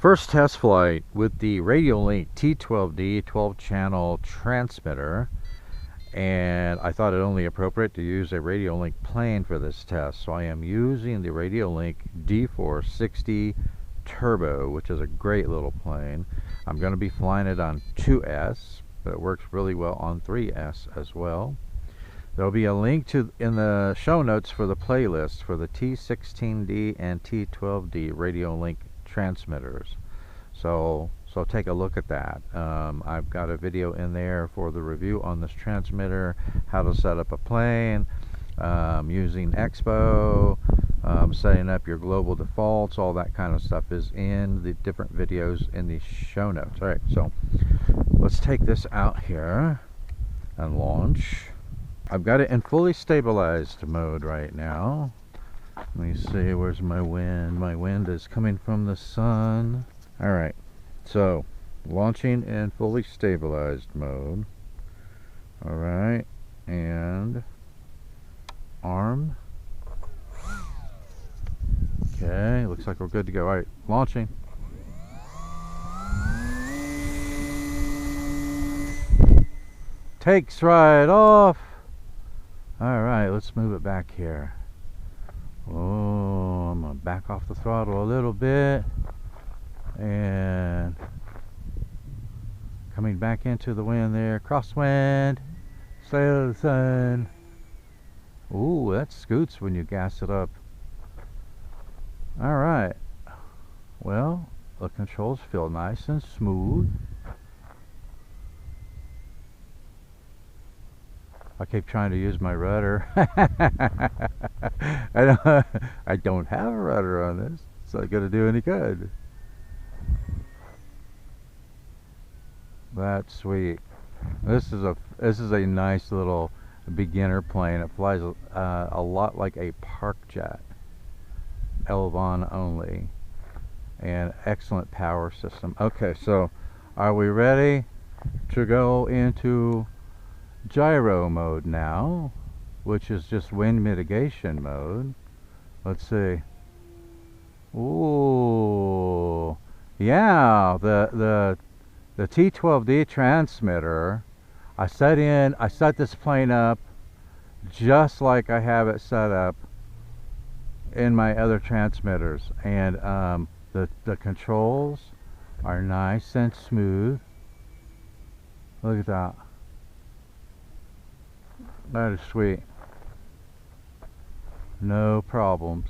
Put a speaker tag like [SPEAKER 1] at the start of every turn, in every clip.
[SPEAKER 1] First test flight with the Radiolink T12D 12-channel transmitter, and I thought it only appropriate to use a Radiolink plane for this test, so I am using the Radiolink D460 Turbo, which is a great little plane. I'm going to be flying it on 2S, but it works really well on 3S as well. There'll be a link in the show notes for the playlist for the T16D and T12D Radiolink transmitters, so take a look at that. I've got a video in there for the review on this transmitter, how to set up a plane, using Expo, setting up your global defaults, all that kind of stuff is in the different videos in the show notes. Alright, so let's take this out here and launch. I've got it in fully stabilized mode right now. Let me see, where's my wind? My wind is coming from the sun. Alright, so launching in fully stabilized mode. Alright, and arm. Okay, looks like we're good to go. Alright, launching. Takes right off. Alright, let's move it back here. Oh, I'm going to back off the throttle a little bit. And coming back into the wind there. Crosswind. Sail of the sun. Ooh, that scoots when you gas it up. Alright. Well, the controls feel nice and smooth. I keep trying to use my rudder. I don't have a rudder on this. It's not going to do any good. That's sweet. This is a nice little beginner plane. It flies a lot like a Parkjet, Elvan only, and excellent power system. Okay, so are we ready to go into gyro mode now, which is just wind mitigation mode? Let's see. Ooh, yeah, the T12D transmitter, I set this plane up just like I have it set up in my other transmitters, and the controls are nice and smooth. Look at that. That is sweet. No problems.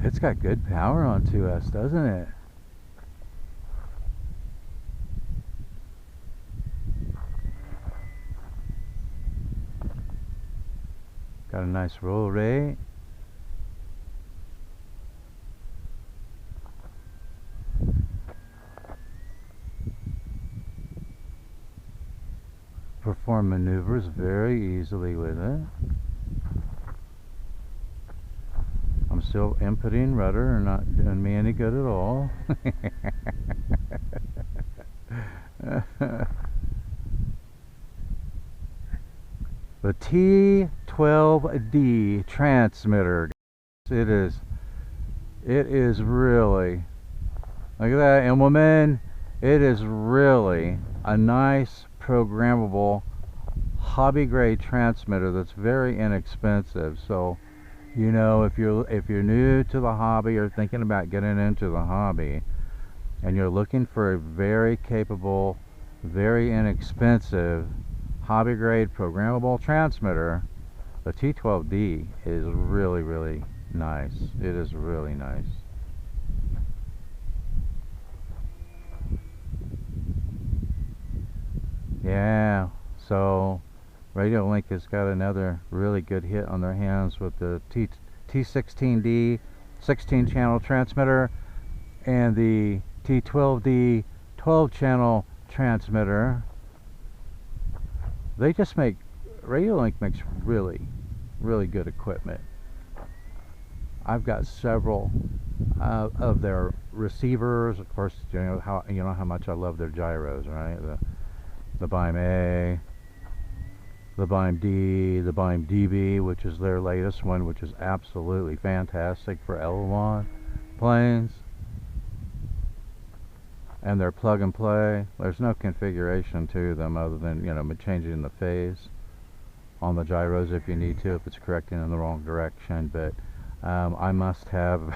[SPEAKER 1] It's got good power on 2S, doesn't it? Got a nice roll rate. Perform maneuvers very easily with it. I'm still inputting rudder, and not doing me any good at all. The T12D transmitter, it is really, look at that implement. It is really a nice programmable hobby grade transmitter that's very inexpensive. So, you know, if you're new to the hobby or thinking about getting into the hobby, and you're looking for a very capable, very inexpensive hobby grade programmable transmitter, the T12D is really, really nice. It is really nice. Yeah, so Radiolink has got another really good hit on their hands with the T16D 16-channel transmitter and the T12D 12-channel transmitter. They just make, Radiolink makes really, really good equipment. I've got several of their receivers. Of course, you know how much I love their gyros, right? The BIME A, the BIME D, the BIME DB, which is their latest one, which is absolutely fantastic for L1 planes. And they're plug and play. There's no configuration to them other than, you know, changing the phase on the gyros if you need to, if it's correcting in the wrong direction. But I must have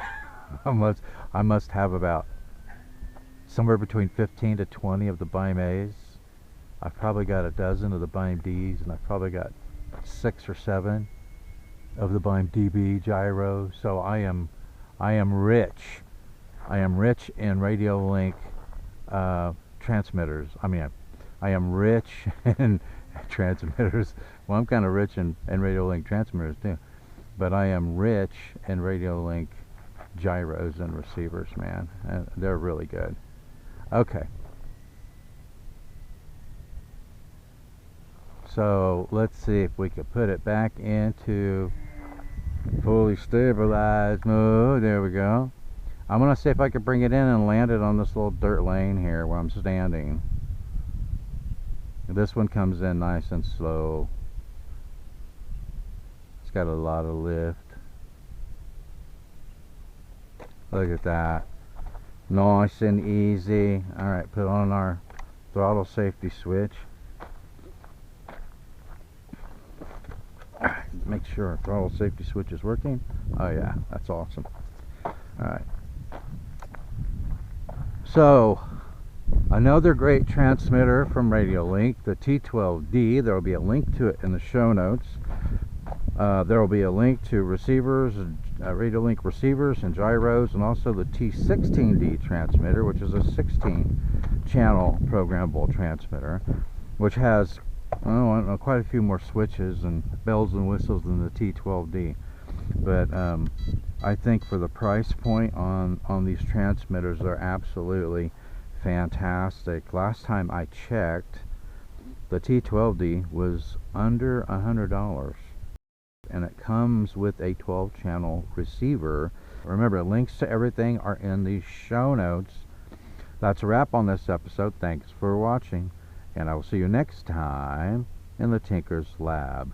[SPEAKER 1] I must have about somewhere between 15 to 20 of the BIME A's. I've probably got a dozen of the BIME D's, and I've probably got 6 or 7 of the BIME DB gyros. So I am rich. I am rich in Radiolink transmitters. I am rich in transmitters. Well, I'm kind of rich in Radiolink transmitters too, but I am rich in Radiolink gyros and receivers, man. They're really good. Okay. So let's see if we could put it back into fully stabilized mode. There we go. I'm going to see if I could bring it in and land it on this little dirt lane here where I'm standing. This one comes in nice and slow. It's got a lot of lift. Look at that. Nice and easy. Alright, put on our throttle safety switch. Make sure our throttle safety switch is working. Oh yeah, that's awesome. Alright. So, another great transmitter from Radiolink, the T12D. There will be a link to it in the show notes. There will be a link to receivers, Radiolink receivers and gyros, and also the T16D transmitter, which is a 16-channel programmable transmitter, which has, I don't know, quite a few more switches and bells and whistles than the T12D. But I think for the price point on these transmitters, they're absolutely fantastic. Last time I checked, the T12D was under $100, and it comes with a 12-channel receiver. Remember, links to everything are in the show notes. That's a wrap on this episode. Thanks for watching, and I will see you next time in the Tinkerz Lab.